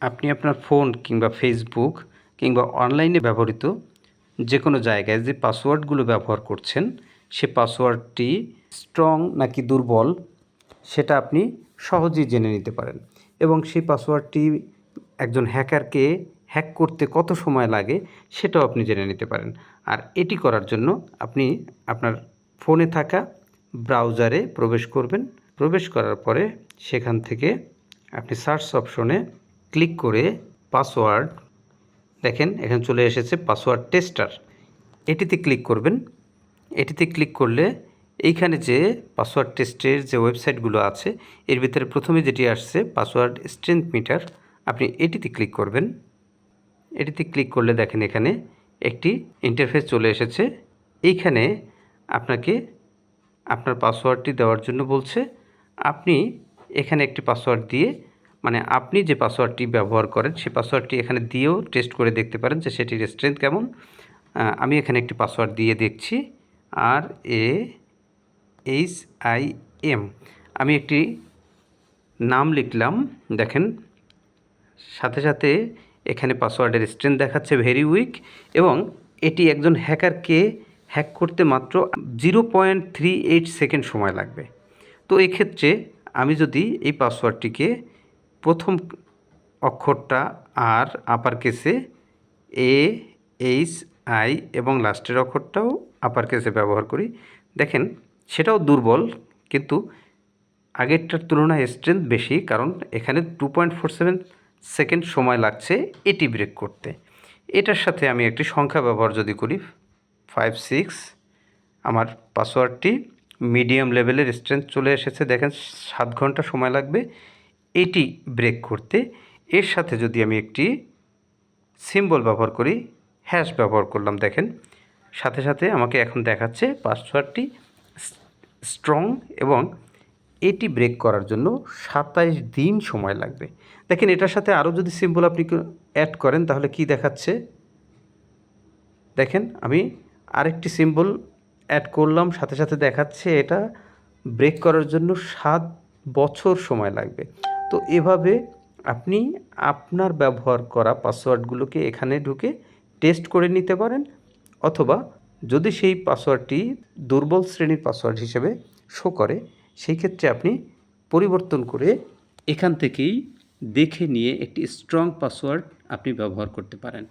আপনি আপনার ফোন কিংবা ফেসবুক কিংবা অনলাইনে ব্যবহৃত যে কোনো জায়গায় যে পাসওয়ার্ডগুলো ব্যবহার করছেন সে পাসওয়ার্ডটি স্ট্রং নাকি দুর্বল সেটা আপনি সহজেই জেনে নিতে পারেন এবং সেই পাসওয়ার্ডটি একজন হ্যাকারকে হ্যাক করতে কত সময় লাগে সেটাও আপনি জেনে নিতে পারেন। আর এটি করার জন্য আপনি আপনার ফোনে থাকা ব্রাউজারে প্রবেশ করবেন। প্রবেশ করার পরে সেখান থেকে আপনি সার্চ অপশনে ক্লিক করে পাসওয়ার্ড দেখেন এখানে চলে এসেছে পাসওয়ার্ড টেস্টার, এটিতে ক্লিক করবেন। এটিতে ক্লিক করলে এইখানে যে পাসওয়ার্ড টেস্টের যে ওয়েবসাইটগুলো আছে এর ভিতরে প্রথমে যেটি আসছে পাসওয়ার্ড স্ট্রেংথ মিটার, আপনি এটিতে ক্লিক করবেন। এটিতে ক্লিক করলে দেখেন এখানে একটি ইন্টারফেস চলে এসেছে। এইখানে আপনাকে আপনার পাসওয়ার্ডটি দেওয়ার জন্য বলছে। আপনি এখানে একটি পাসওয়ার্ড দিয়ে মানে আপনি যে পাসওয়ার্ডটি ব্যবহার করেন সেই পাসওয়ার্ডটি এখানে দিয়েও টেস্ট করে দেখতে পারেন যে সেটির স্ট্রেংথ কেমন। আমি এখানে একটি পাসওয়ার্ড দিয়ে দেখছি, RAHIM। আমি একটি নাম লিখলাম, দেখেন সাথে সাথে এখানে পাসওয়ার্ডের স্ট্রেংথ দেখাচ্ছে ভেরি উইক এবং এটি একজন হ্যাকারকে হ্যাক করতে মাত্র 0.38 সেকেন্ড সময় লাগবে। তো এক্ষেত্রে আমি যদি এই পাসওয়ার্ডটিকে প্রথম অক্ষরটা আর আপার কেসে AHI এবং লাস্টের অক্ষরটাও আপার কেসে ব্যবহার করি, দেখেন সেটাও দুর্বল, কিন্তু আগেরটার তুলনায় স্ট্রেংথ বেশি, কারণ এখানে 2.47 সেকেন্ড সময় লাগছে এটি ব্রেক করতে। এটার সাথে আমি একটি সংখ্যা ব্যবহার যদি করি 56, আমার পাসওয়ার্ডটি মিডিয়াম লেভেলের স্ট্রেংথ চলে এসেছে, দেখেন 7 ঘন্টা সময় লাগবে এটি ব্রেক করতে। এর সাথে যদি আমি একটি সিম্বল ব্যবহার করি, হ্যাশ ব্যবহার করলাম, দেখেন সাথে সাথে আমাকে এখন দেখাচ্ছে পাসওয়ার্ডটি স্ট্রং এবং এটি ব্রেক করার জন্য 27 দিন সময় লাগবে। দেখেন এটার সাথে আরও যদি সিম্বল আপনি অ্যাড করেন তাহলে কি দেখাচ্ছে, দেখেন আমি আরেকটি সিম্বল অ্যাড করলাম, সাথে সাথে দেখাচ্ছে এটা ব্রেক করার জন্য 7 বছর সময় লাগবে। তো এভাবে আপনি আপনার ব্যবহার করা পাসওয়ার্ডগুলোকে এখানে ঢুকে টেস্ট করে নিতে পারেন, অথবা যদি সেই পাসওয়ার্ডটি দুর্বল শ্রেণীর পাসওয়ার্ড হিসেবে শো করে সেই ক্ষেত্রে আপনি পরিবর্তন করে এখান থেকেই দেখে নিয়ে একটি স্ট্রং পাসওয়ার্ড আপনি ব্যবহার করতে পারেন।